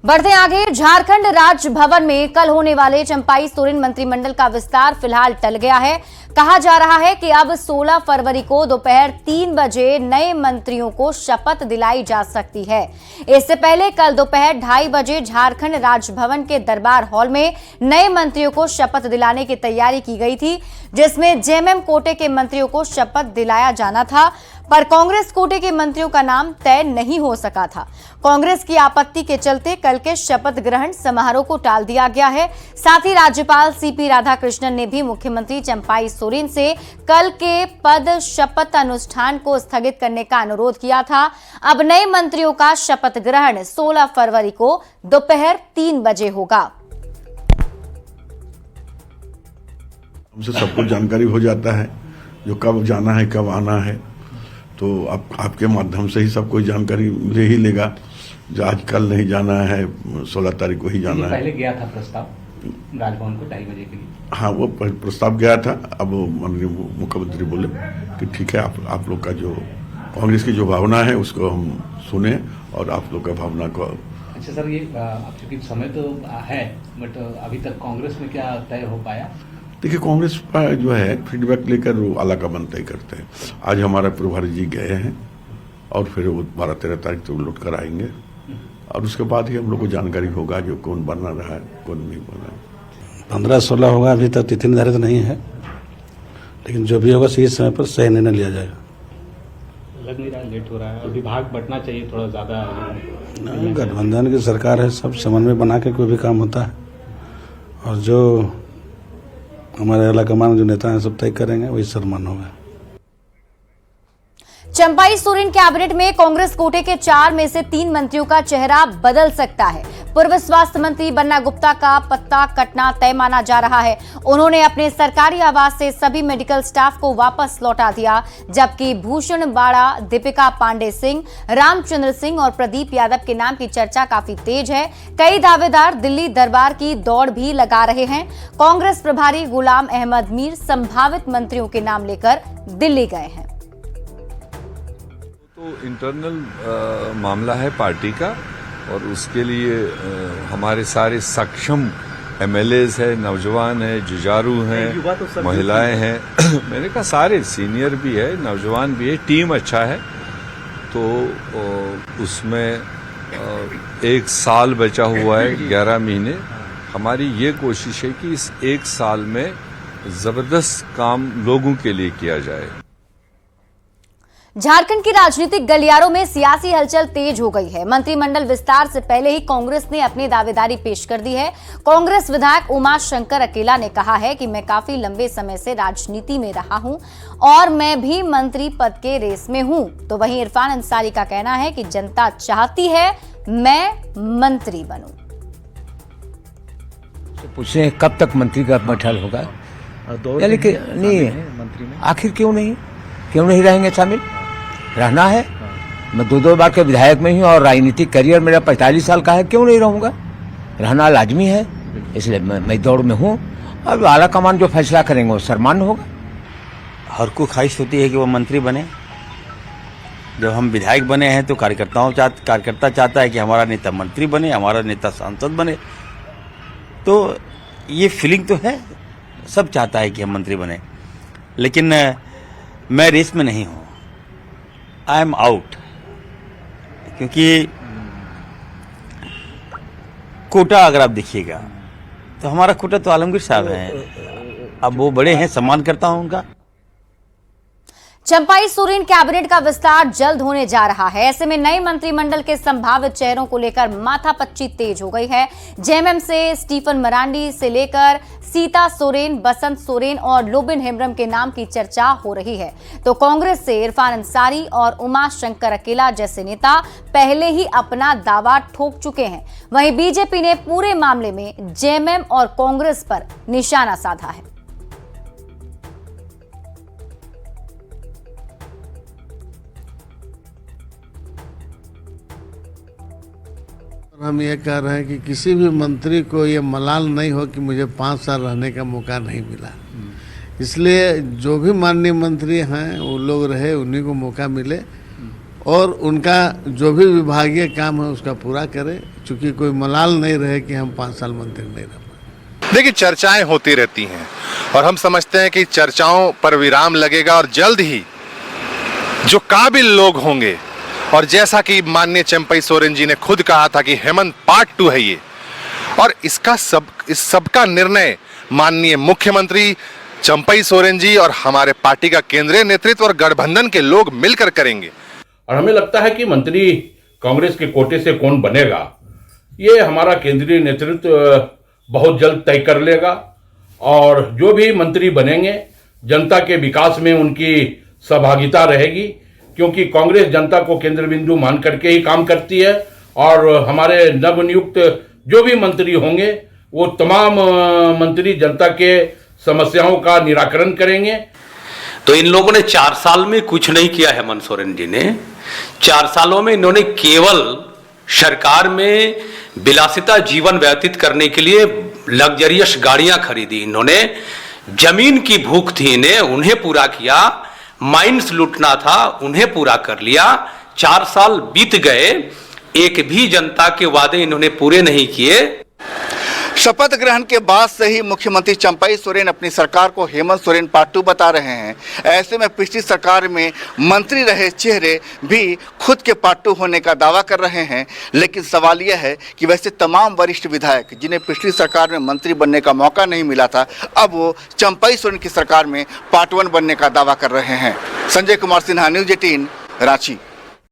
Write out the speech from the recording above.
बढ़ते आगे, झारखंड राजभवन में कल होने वाले चंपाई सोरेन मंत्रिमंडल का विस्तार फिलहाल टल गया है। कहा जा रहा है कि अब 16 फरवरी को दोपहर 3 बजे नए मंत्रियों को शपथ दिलाई जा सकती है। इससे पहले कल दोपहर 2:30 बजे झारखंड राजभवन के दरबार हॉल में नए मंत्रियों को शपथ दिलाने की तैयारी की गई थी, जिसमें जेएमएम कोटे के मंत्रियों को शपथ दिलाया जाना था, पर कांग्रेस कोटे के मंत्रियों का नाम तय नहीं हो सका था। कांग्रेस की आपत्ति के चलते कल के शपथ ग्रहण समारोह को टाल दिया गया है। साथ ही राज्यपाल सीपी राधाकृष्णन ने भी मुख्यमंत्री चंपाई सोरेन से कल के पद शपथ अनुष्ठान को स्थगित करने का अनुरोध किया था। अब नए मंत्रियों का शपथ ग्रहण 16 फरवरी को दोपहर 3 बजे होगा। हमसे सब कुछ जानकारी हो जाता है, जो कब जाना है कब आना है, तो आपके माध्यम से ही सब कुछ जानकारी ले ही लेगा। जो आज कल नहीं जाना है, 16 तारीख को ही जाना है। पहले गया था प्रस्ताव राजभवन को 2:30 बजे के लिए। हाँ, वो प्रस्ताव गया था। अब माननीय मुख्यमंत्री बोले कि ठीक है, आप लोग का जो कांग्रेस की जो भावना है उसको हम सुने और आप लोग का भावना को। अच्छा सर, ये अब चूंकि समय तो है, बट अभी तक कांग्रेस में क्या तय हो पाया? देखिए, कांग्रेस का जो है फीडबैक लेकर वो आलाकमान तय करते हैं। आज हमारे प्रभारी जी गए हैं और फिर वो 12-13 तारीख तक लौट कर आएंगे और उसके बाद ही हम लोग को जानकारी होगा जो कौन बना रहा है कौन नहीं बना है। 15-16 होगा, अभी तक तिथि निर्धारित नहीं है, लेकिन जो भी होगा सही समय पर सही निर्णय लिया जाएगा। लग नहीं रहा लेट हो रहा है, विभाग बढ़ना चाहिए थोड़ा ज्यादा। गठबंधन की सरकार है, सब समन्वय बना के कोई भी काम होता है और जो हमारे आलाकमान जो नेता हैं सब तय करेंगे, वही सम्मान होगा। चंपाई सोरेन कैबिनेट में कांग्रेस कोटे के 4 में से 3 मंत्रियों का चेहरा बदल सकता है। पूर्व स्वास्थ्य मंत्री बन्ना गुप्ता का पत्ता कटना तय माना जा रहा है। उन्होंने अपने सरकारी आवास से सभी मेडिकल स्टाफ को वापस लौटा दिया, जबकि भूषण बाड़ा, दीपिका पांडे सिंह, रामचंद्र सिंह और प्रदीप यादव के नाम की चर्चा काफी तेज है। कई दावेदार दिल्ली दरबार की दौड़ भी लगा रहे हैं। कांग्रेस प्रभारी गुलाम अहमद मीर संभावित मंत्रियों के नाम लेकर दिल्ली गए हैं। तो इंटरनल मामला है पार्टी का और उसके लिए हमारे सारे सक्षम एमएलएज है, नौजवान है, जुझारू हैं, महिलाएं हैं। मैंने कहा सारे सीनियर भी है, नौजवान भी है, टीम अच्छा है। तो उसमें 1 साल बचा हुआ है, 11 महीने। हमारी ये कोशिश है कि इस 1 साल में जबरदस्त काम लोगों के लिए किया जाए। झारखंड की राजनीतिक गलियारों में सियासी हलचल तेज हो गई है। मंत्रिमंडल विस्तार से पहले ही कांग्रेस ने अपनी दावेदारी पेश कर दी है। कांग्रेस विधायक उमा शंकर अकेला ने कहा है कि मैं काफी लंबे समय से राजनीति में रहा हूं और मैं भी मंत्री पद के रेस में हूं। तो वहीं इरफान अंसारी का कहना है कि जनता चाहती है मैं मंत्री बनूं। पूछे कब तक मंत्री का बैठल होगा, लेकिन नहीं, आखिर क्यों नहीं रहेंगे शामिल? रहना है। मैं 2 बार के विधायक में हूँ और राजनीतिक करियर मेरा 45 साल का है, क्यों नहीं रहूंगा? रहना लाजमी है, इसलिए मैं दौड़ में हूँ और आला कमान जो फैसला करेंगे वो सम्मान होगा। हर को ख्वाहिश होती है कि वो मंत्री बने। जब हम विधायक बने हैं तो कार्यकर्ता चाहता है कि हमारा नेता मंत्री बने, हमारा नेता सांसद बने। तो ये फीलिंग तो है, सब चाहता है कि हम मंत्री बने, लेकिन मैं रेस में नहीं हूँ, आई एम आउट। क्योंकि कोटा अगर आप देखिएगा तो हमारा कोटा तो आलमगीर साहब हैं, अब वो बड़े हैं, सम्मान करता हूँ उनका। चंपाई सोरेन कैबिनेट का विस्तार जल्द होने जा रहा है। ऐसे में नए मंत्रिमंडल के संभावित चेहरों को लेकर माथापच्ची तेज हो गई है। जेएमएम से स्टीफन मरांडी से लेकर सीता सोरेन, बसंत सोरेन और लोबिन हेम्ब्रम के नाम की चर्चा हो रही है। तो कांग्रेस से इरफान अंसारी और उमा शंकर अकेला जैसे नेता पहले ही अपना दावा ठोक चुके हैं। वहीं बीजेपी ने पूरे मामले में जेएमएम और कांग्रेस पर निशाना साधा है। हम ये कह रहे हैं कि किसी भी मंत्री को ये मलाल नहीं हो कि मुझे 5 साल रहने का मौका नहीं मिला। इसलिए जो भी माननीय मंत्री हैं वो लोग रहे, उन्हीं को मौका मिले और उनका जो भी विभागीय काम है उसका पूरा करें, चूँकि कोई मलाल नहीं रहे कि हम 5 साल मंत्री नहीं रह पाए। देखिए, चर्चाएं होती रहती हैं और हम समझते हैं कि चर्चाओं पर विराम लगेगा और जल्द ही जो काबिल लोग होंगे, और जैसा कि माननीय चंपई सोरेन जी ने खुद कहा था कि हेमंत पार्ट 2 है ये, और इस सबका निर्णय माननीय मुख्यमंत्री चंपई सोरेन जी और हमारे पार्टी का केंद्रीय नेतृत्व और गठबंधन के लोग मिलकर करेंगे। और हमें लगता है कि मंत्री कांग्रेस के कोटे से कौन बनेगा ये हमारा केंद्रीय नेतृत्व बहुत जल्द तय कर लेगा, और जो भी मंत्री बनेंगे जनता के विकास में उनकी सहभागिता रहेगी, क्योंकि कांग्रेस जनता को केंद्र बिंदु मान करके ही काम करती है। और हमारे नवनियुक्त जो भी मंत्री होंगे वो तमाम मंत्री जनता के समस्याओं का निराकरण करेंगे। तो इन लोगों ने 4 साल में कुछ नहीं किया। हेमंत सोरेन जी ने 4 सालों में इन्होंने केवल सरकार में विलासिता जीवन व्यतीत करने के लिए लग्जरियस गाड़ियां खरीदी, इन्होंने जमीन की भूख थी इन्हें, उन्हें पूरा किया, माइंस लूटना था उन्हें पूरा कर लिया। 4 साल बीत गए, एक भी जनता के वादे इन्होंने पूरे नहीं किए। शपथ ग्रहण के बाद से ही मुख्यमंत्री चंपई सोरेन अपनी सरकार को हेमंत सोरेन पार्ट 2 बता रहे हैं। ऐसे में पिछली सरकार में मंत्री रहे चेहरे भी खुद के पार्ट 2 होने का दावा कर रहे हैं। लेकिन सवाल यह है कि वैसे तमाम वरिष्ठ विधायक जिन्हें पिछली सरकार में मंत्री बनने का मौका नहीं मिला था, अब वो चंपई सोरेन की सरकार में पार्ट 1 बनने का दावा कर रहे हैं। संजय कुमार सिन्हा, न्यूज़ 18, रांची।